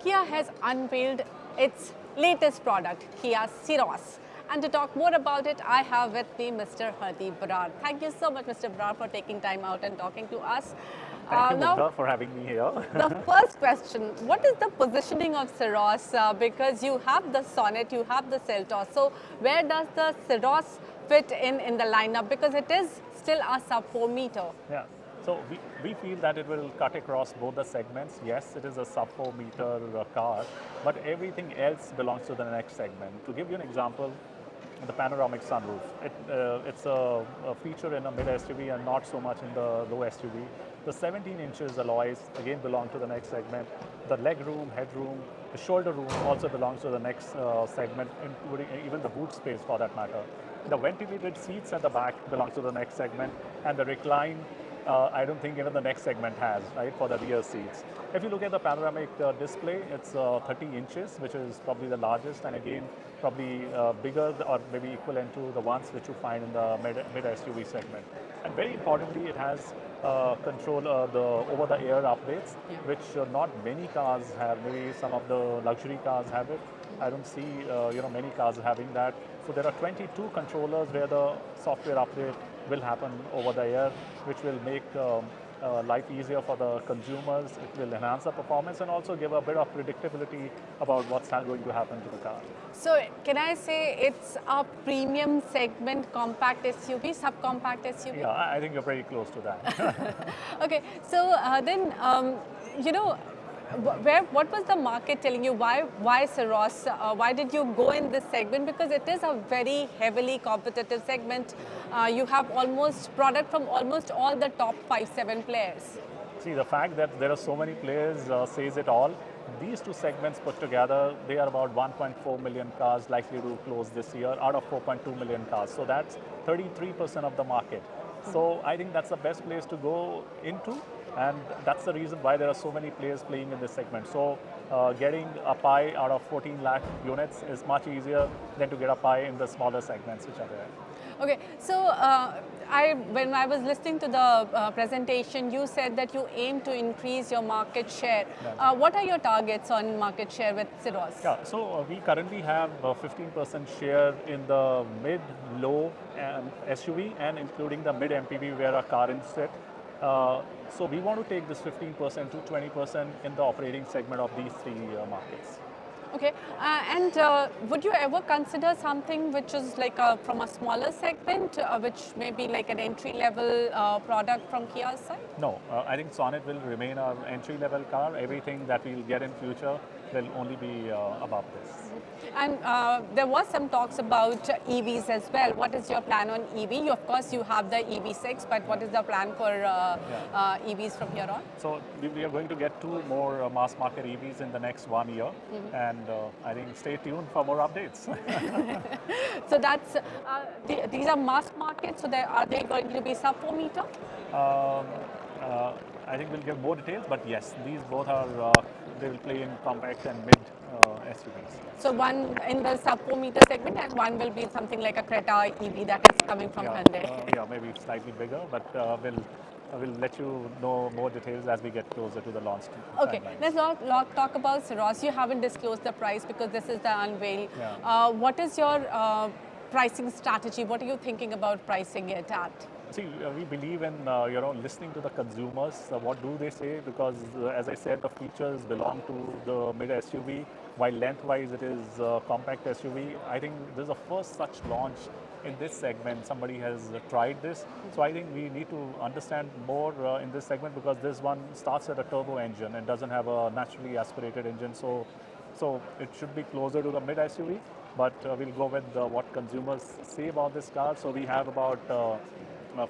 Kia has unveiled its latest product, Kia Syros. And to talk more about it, I have with me Mr. Hardeep Brar. Thank you so much, Mr. Brar, for taking time out and talking to us. Thank you, Now, Munda, for having me here. the first question, what is the positioning of Syros? Because you have the Sonet, you have the Seltos. So where does the Syros fit in the lineup? Because it is still a sub 4 meter. Yeah. So we feel that it will cut across both the segments. Yes, it is a sub 4 meter car, but everything else belongs to the next segment. To give you an example, the panoramic sunroof. It's a feature in a mid SUV and not so much in the low SUV. The 17 inches alloys again belong to the next segment. The leg room, headroom, the shoulder room also belongs to the next segment, including even the boot space for that matter. The ventilated seats at the back belongs to the next segment, and the recline I don't think even the next segment has, right, for the rear seats. If you look at the panoramic display, it's 30 inches, which is probably the largest, and again, probably bigger or maybe equivalent to the ones which you find in the mid SUV segment. And very importantly, it has control the over-the-air updates, which not many cars have. Maybe some of the luxury cars have it. I don't see many cars having that. So there are 22 controllers where the software update will happen over the air, which will make life easier for the consumers. It will enhance the performance and also give a bit of predictability about what's going to happen to the car. So can I say it's a premium segment compact SUV, subcompact SUV? Yeah, I think you're pretty close to that. Okay, so then, what was the market telling you? Why Syros? Why did you go in this segment? Because it is a very heavily competitive segment. You have almost product from almost all the top 5-7 players. See, the fact that there are so many players says it all. These two segments put together, they are about 1.4 million cars likely to close this year out of 4.2 million cars. So that's 33% of the market. So I think that's the best place to go into. And that's the reason why there are so many players playing in this segment. So getting a pie out of 14 lakh units is much easier than to get a pie in the smaller segments which are there. Okay, so when I was listening to the presentation, you said that you aim to increase your market share. Yeah. What are your targets on market share with Syros? Yeah, so we currently have 15% share in the mid-low SUV and including the mid-MPV where our car is set. So we want to take this 15% to 20% in the operating segment of these three markets. Okay, and would you ever consider something which is like from a smaller segment, which may be like an entry-level product from Kia's side? No, I think Sonet will remain our entry-level car. Everything that we'll get in future will only be above this. And there was some talks about EVs as well. What is your plan on EV? Of course, you have the EV6, but what is the plan for EVs from here on? So we are going to get 2 more mass market EVs in the next 1 year, and I think stay tuned for more updates. So that's these are mass market. So are they going to be sub 4 meter? I think we'll give more details, but yes, these both are, they will play in compact and mid SUVs. So one in the sub 4 meter segment and one will be something like a Creta EV that is coming from Hyundai. Yeah, maybe slightly bigger, but we'll let you know more details as we get closer to the launch. Okay, timelines. let's talk about Syros. You haven't disclosed the price because this is the unveil. Yeah. What is your pricing strategy? What are you thinking about pricing it at? See, we believe in listening to the consumers. What do they say? Because as I said, the features belong to the mid SUV, while lengthwise it is compact SUV. I think this is the first such launch in this segment. Somebody has tried this, so I think we need to understand more in this segment because this one starts at a turbo engine and doesn't have a naturally aspirated engine. So it should be closer to the mid SUV. But we'll go with what consumers say about this car. So we have about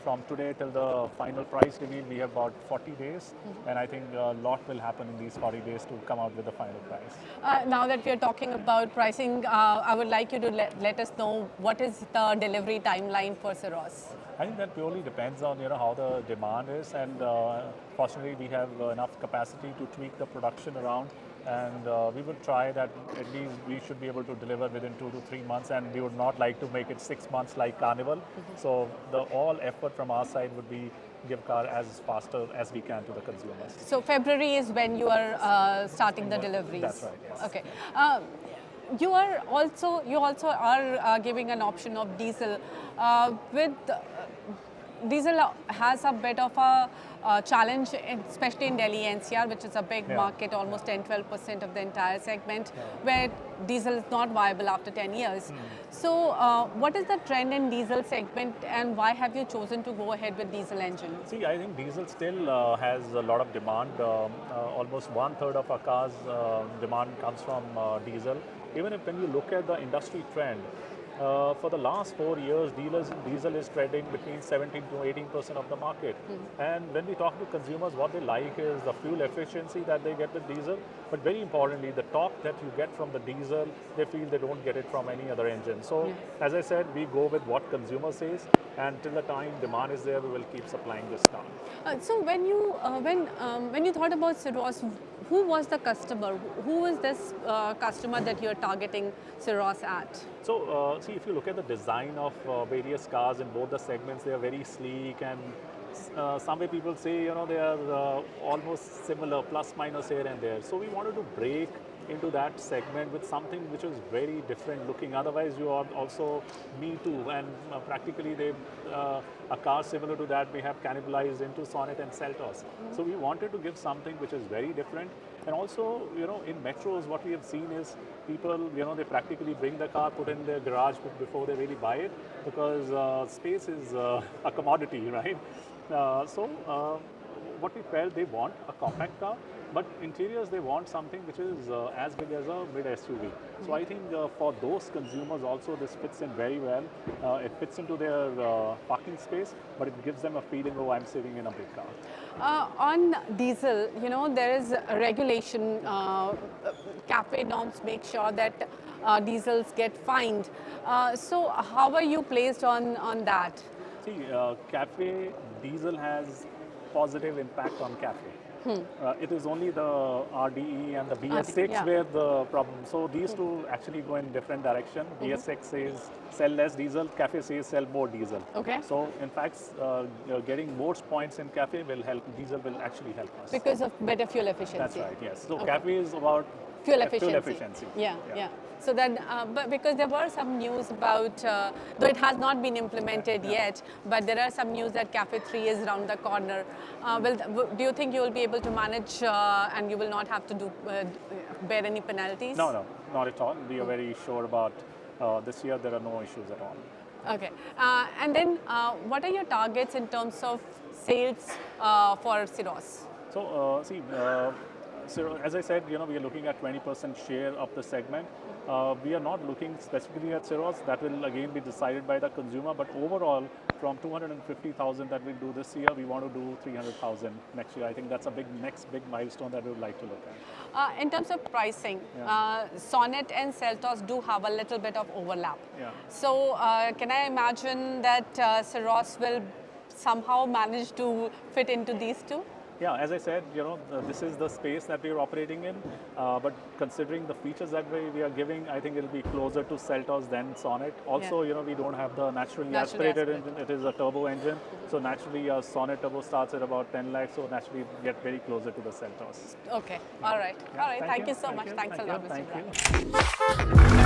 from today till the final price reveal, we have about 40 days, and I think a lot will happen in these 40 days to come out with the final price. Now that we are talking about pricing, I would like you to let us know what is the delivery timeline for Syros. I think that purely depends on how the demand is, and fortunately we have enough capacity to tweak the production around, and we would try that at least we should be able to deliver within 2 to 3 months, and we would not like to make it 6 months like Carnival. So the all effort from our side would be give car as faster as we can to the consumers. So February is when you are starting the deliveries. That's right, yes. Okay. You also are giving an option of diesel. Diesel has a bit of a challenge, especially in Delhi NCR, which is a big market, almost 10-12% of the entire segment, where diesel is not viable after 10 years. So what is the trend in diesel segment, and why have you chosen to go ahead with diesel engine? See, I think diesel still has a lot of demand. Almost 1/3 of our cars demand comes from diesel. Even if when you look at the industry trend, for the last 4 years, diesel is trading between 17 to 18% of the market. And when we talk to consumers, what they like is the fuel efficiency that they get with diesel, but very importantly, the torque that you get from the diesel, they feel they don't get it from any other engine. So, as I said, we go with what consumer says, and till the time demand is there, we will keep supplying this car. So when you thought about Syros, who was the customer? Who is this customer that you're targeting Syros at? So, see, if you look at the design of various cars in both the segments, they are very sleek, and some way people say, they are almost similar, plus minus here and there. So we wanted to break into that segment with something which is very different looking. Otherwise, you are also me too, and practically a car similar to that may have cannibalized into Sonet and Seltos. So we wanted to give something which is very different. And also, in metros, what we have seen is people, they practically bring the car, put in their garage before they really buy it, because space is a commodity, right? So what we felt, they want a compact car, but interiors, they want something which is as big as a mid SUV. So I think for those consumers also, this fits in very well. It fits into their parking space, but it gives them a feeling, oh, I'm sitting in a big car. On diesel, there is a regulation. CAFE norms make sure that diesels get fined. So how are you placed on that? See, CAFE diesel has positive impact on CAFE. It is only the RDE and the BS6 where the problem. So these two actually go in different direction. BS6 says sell less diesel, CAFE says sell more diesel. Okay. So in fact, getting more points in CAFE will help. Diesel will actually help us. Because of better fuel efficiency. That's right. Yes. So CAFE is about fuel efficiency. Fuel efficiency. Yeah. So then, but because there were some news about, though it has not been implemented yet, but there are some news that CAFE 3 is around the corner. Do you think you will be able to manage and you will not have to bear any penalties? No, not at all. We are very sure about this year. There are no issues at all. Okay. And then, what are your targets in terms of sales for Syros? So, so as I said, we are looking at 20% share of the segment. We are not looking specifically at Syros. That will again be decided by the consumer. But overall, from 250,000 that we'll do this year, we want to do 300,000 next year. I think that's a next big milestone that we would like to look at. In terms of pricing, Sonet and Seltos do have a little bit of overlap. Yeah. So can I imagine that Syros will somehow manage to fit into these two? Yeah, as I said, this is the space that we are operating in, but considering the features that we are giving, I think it'll be closer to Seltos than Sonet. Also, we don't have the naturally aspirated engine. It is a turbo engine. So naturally, a Sonet turbo starts at about 10 lakhs, so naturally get very closer to the Seltos. Okay, all right. Thank you so much. Thanks a lot, Mr. Brar. Thank you.